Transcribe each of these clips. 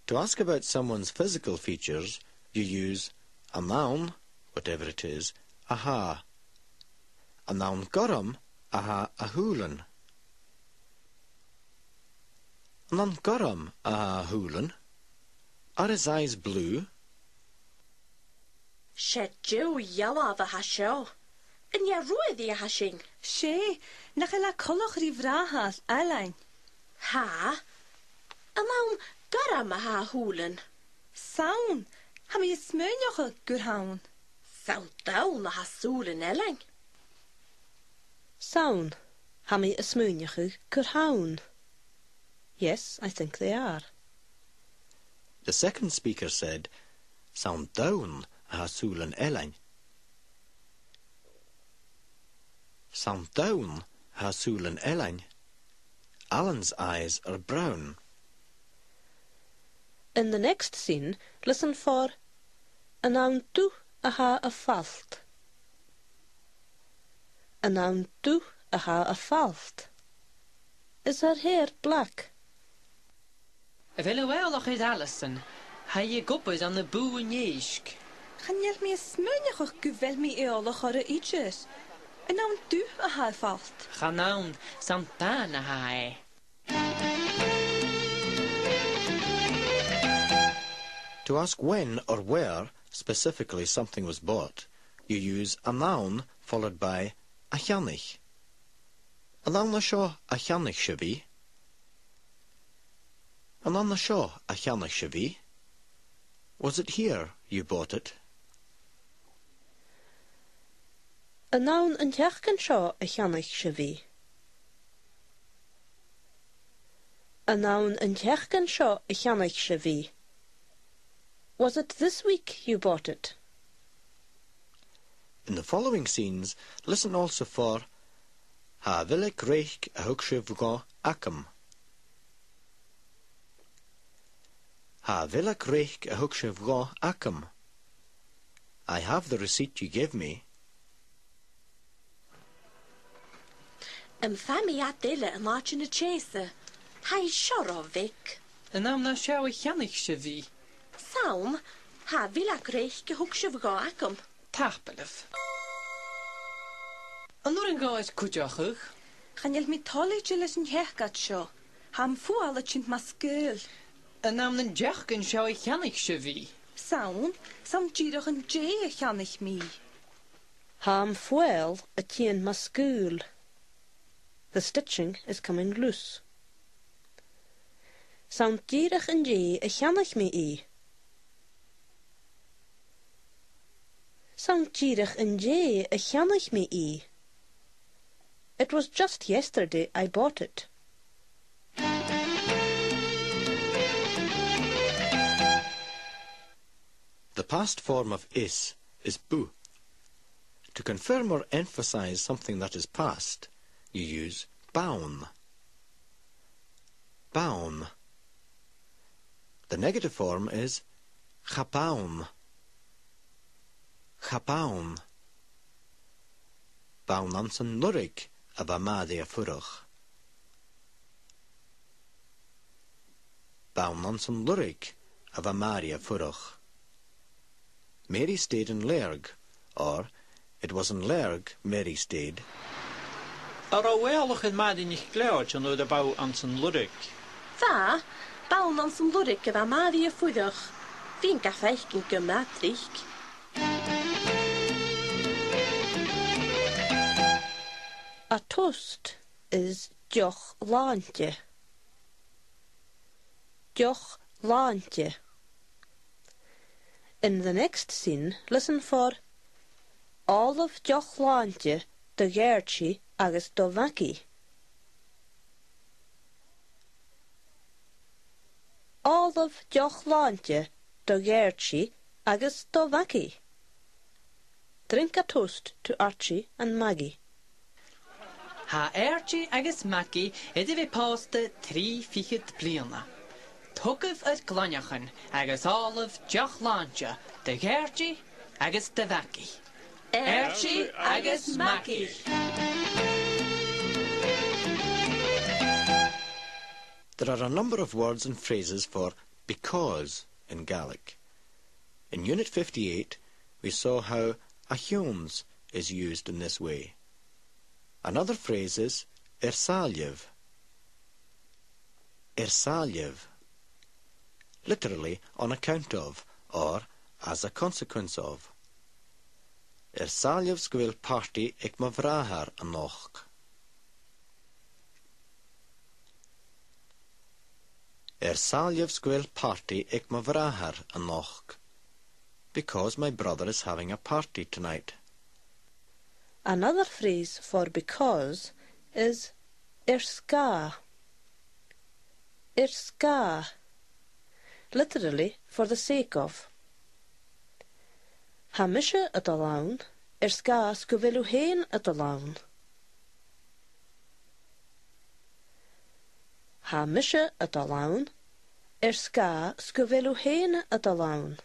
To ask about someone's physical features, you use a noun, whatever it is, aha. A noun gorum, aha a húlan. A noun gorum, aha húlan. Are his eyes blue? She Joe yellow the hasho. And ya roe the hashing. She, nachela koloch rivrahas, Alain. Ha? A noun gorum aha húlan. Saun, ha mi smönjoche gurhaun. Thou down aha súlan elling. Saun, ha mi smönjoche gurhaun. Yes, I think they are. The second speaker said, sound down aha súlan elling. Sound down aha súlan elling. Alan's eyes are brown. In the next scene, listen for a noun tu aha a falt. A noun tu aha a falt. Is her hair black? Wel nog eens Alison. Hij je goppers aan de boe en jeesk. Gaan je mi smönjoche guvel mi eoloch or iches. En nou du a halfalt. Ga nou Santana hij. To ask when or where specifically something was bought, you use a noun followed by a llanich. A noun na seo a llanich se bhí. A noun na seo a llanich se bhí. Was it here you bought it? A noun an teachcan seo a cheannach se bhí. A noun an teachcan seo a cheannach se bhí. Was it this week you bought it? In the following scenes, listen also for Ha vilek reich a hugshe vgo akam. Ha vilek reich a hugshe vgo akam. I have the receipt you gave me. Fami at dille en laatje na chase. Hij shoro Vic. En nou na sjouw Jannik se wie. Saum, ha villa kreeg gehoekje vga akom. Tapelef. En nog een gaas kutjachig. Gaan je mi tolletje les een hergat sjo. Ham fu alle chint maskul. En nou een jachken sjouw Jannik se wie. Saun, sam giroch een jay chanich mi. Ham fuel a tien mascul. The stitching is coming loose. Saun gierach en jay a chanach me I. Saun gierach en jay a chanach me I. It was just yesterday I bought it. The past form of is bu. To confirm or emphasize something that is past, you use baun. Baun. The negative form is chapaun. Chapaun. Baun ansan lurig ab amadi a furach. Baun ansan lurig ab amadi a furach. Mary stayed in Lerg, or it was in Lerg Mary stayed. Wel in Maddie niet klaartje door de bouw aan zijn lurik. Va, bouwen aan zijn lurik en Marie voedig. Vind ik afwijking gematrich. A toast is joch laantje. Joch laantje. In the next scene, listen for all of joch laantje de gertje agus do vaki. All of joch laantje do gertje agus do vaki. Drink a toast to Archie and Maggie. Ha Archie agus Maggie het we paste 3 figet pliana. Tuguf uit glonjachen agus all of joch laantje de gertje agus de vaki. Archie agus Maggie. There are a number of words and phrases for because in Gaelic. In Unit 58, we saw how achions is used in this way. Another phrase is salliamh. Salliamh, literally on account of, or as a consequence of. Salliamh sgwyl party ag ma vrahar anoch. Salliamh sgwyl party ag ma vrahar anoch. Because my brother is having a party tonight. Another phrase for because is ska. Ska, literally for the sake of. Hamische at alaun, ska sgwyl heen at alaun. Hamische at alaun, ska sgwyl heen at alaun.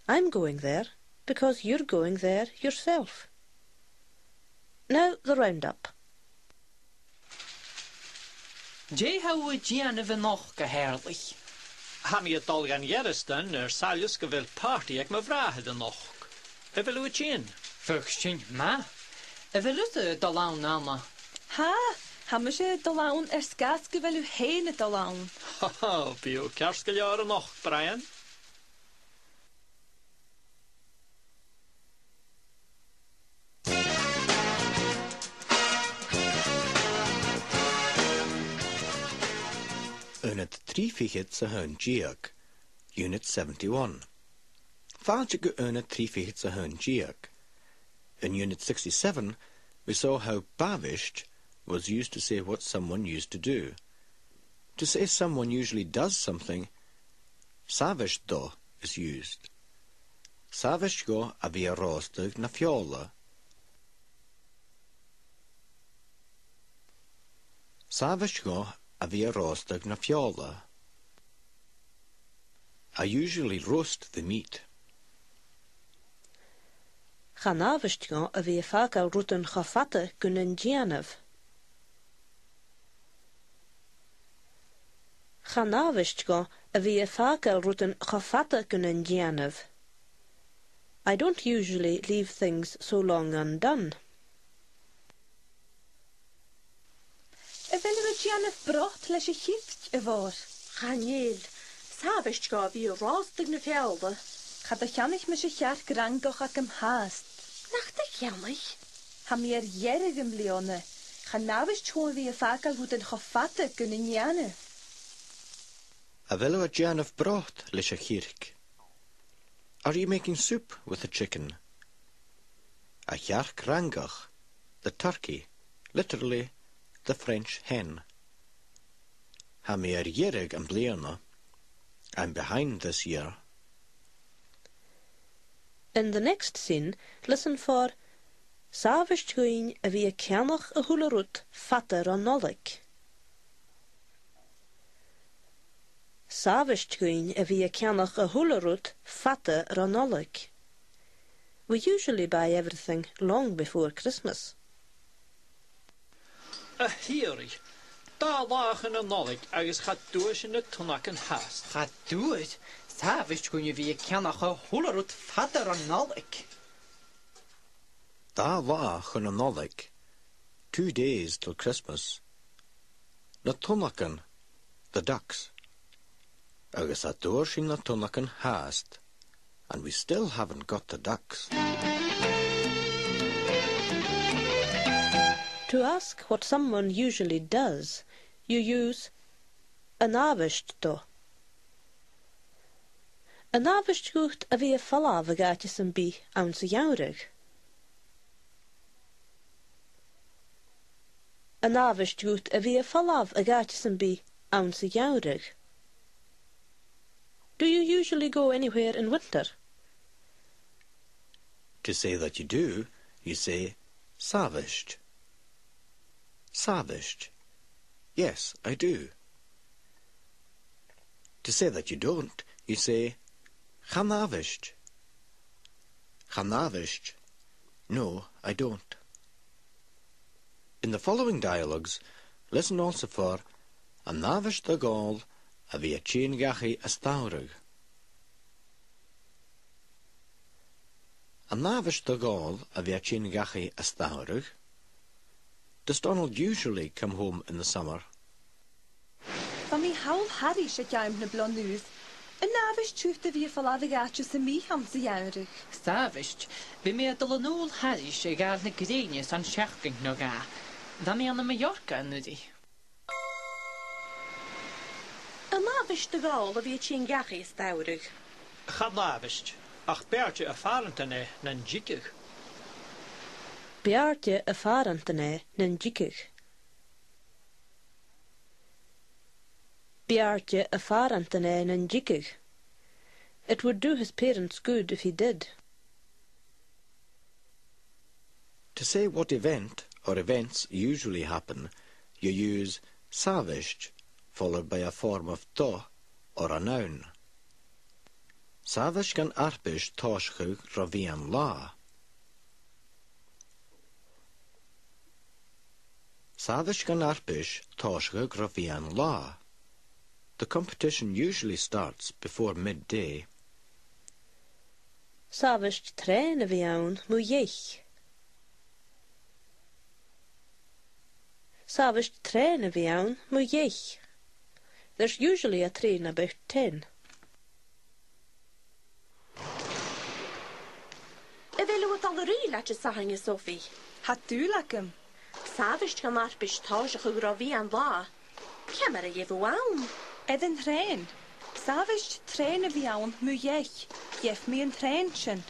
I'm going there because you're going there yourself. Now the roundup. Jay how would Gianna vanoch geherlich? Ha mi het al gan jersten salliamh sgwyl party ag ma vrahar anoch. Wil u tjin? Vuxtjen, ma. Wil u de laun Anna? Ha me sé do laun skas go bhfuil héine do laun. Haha, bí kerskel jaren nog, Brian. Unit 3 fichit sa hun giag, Unit 71. Fáilte go Unit 3 fichit sa hun giag. In Unit 67, we saw how bavished was used to say what someone used to do. To say someone usually does something, savished do is used. Savished go a bhí rostag na fiola. Savished go a bhí rostag na fiola. I usually roast the meat. Chanavist go a bhí fácal rútan chafatte gunan gianamh. Chanavist go a bhí fácal rútan chafatte gunan gianamh. I don't usually leave things so long undone. Bhfuil Gianamh brot leis a chift a bhór. Chanel, savist go bhí rástig na fialda. Chad a cheannich me sé cheart grangoch ac am haast. Nach de cheannich. Ha mi jerig am leone. Chanavist choon wie fácal húd an chafatte gunan Gianamh. A bhfuil a Gianamh broth leis a chirc. Are you making soup with the chicken? A chearc rangach, the turkey, literally the French hen. Ha mi jerig am bliana. I'm behind this year. In the next scene, listen for Savist goin a bhí ceannach a húlarút fatte ronolik. Savist goin a bhí ceannach a húlarút fatte ronolik. We usually buy everything long before Christmas. A hieri. Da lachen en nolik, agus gaat doos in de tonak en haast. Gaat doe het. Savist kun je wie kenach a hullerut fatter an nalik. Da lach an anolik. 2 days till Christmas. Na tonakan, the ducks. Agus a door sin na tonakan haast. And we still haven't got the ducks. To ask what someone usually does, you use an avisht do. An avisht gucht a bhí falav a gaitjes an bí an sa jourig. An avisht gucht a bhí falav a gaitjes an bí an sa jourig. Do you usually go anywhere in winter? To say that you do, you say savisht. Savisht. Yes, I do. To say that you don't, you say chanavisht. Chanavisht. No, I don't. In the following dialogues, listen also for anavisht the gall, a bhí tín gachaí a stairg. A návis do gáil a bhí tín gachaí a stairg. Does Donald usually come home in the summer? Fa mi hawl Harry se jaim na blonúð. Yn nafis trwyth dy fi ffalad y gatio sy'n mi ham sy iawrych. Savist, vi med dal nôl Harris i gael na greinio san siachting no ga. Da mi anna Mallorca nu di. Y nafis dy gol o fi ti'n gachu stawrig. Chad nafist, ach beartje a farentane na'n jikig. Beartje a farantane nen jikig. Beartje a farantane nen jikig. It would do his parents good if he did. To say what event or events usually happen, you use savist, followed by a form of do or a noun. Savist gan arpish toshchug ravian la. Savist gan arpish toshchug ravian la. The competition usually starts before midday. Savist train a viaun mu jech. Savist train a viaun mu jech. There's usually a train about 10. Y fel yw dal yr ila ti sahang y Sophie. Had du lacem? Safisht gan arpish taj ych grofi an dda. Cemar y yw awn. Edyn tren. Safisht tren y fiawn mu iech. Jef mi yn tren sin.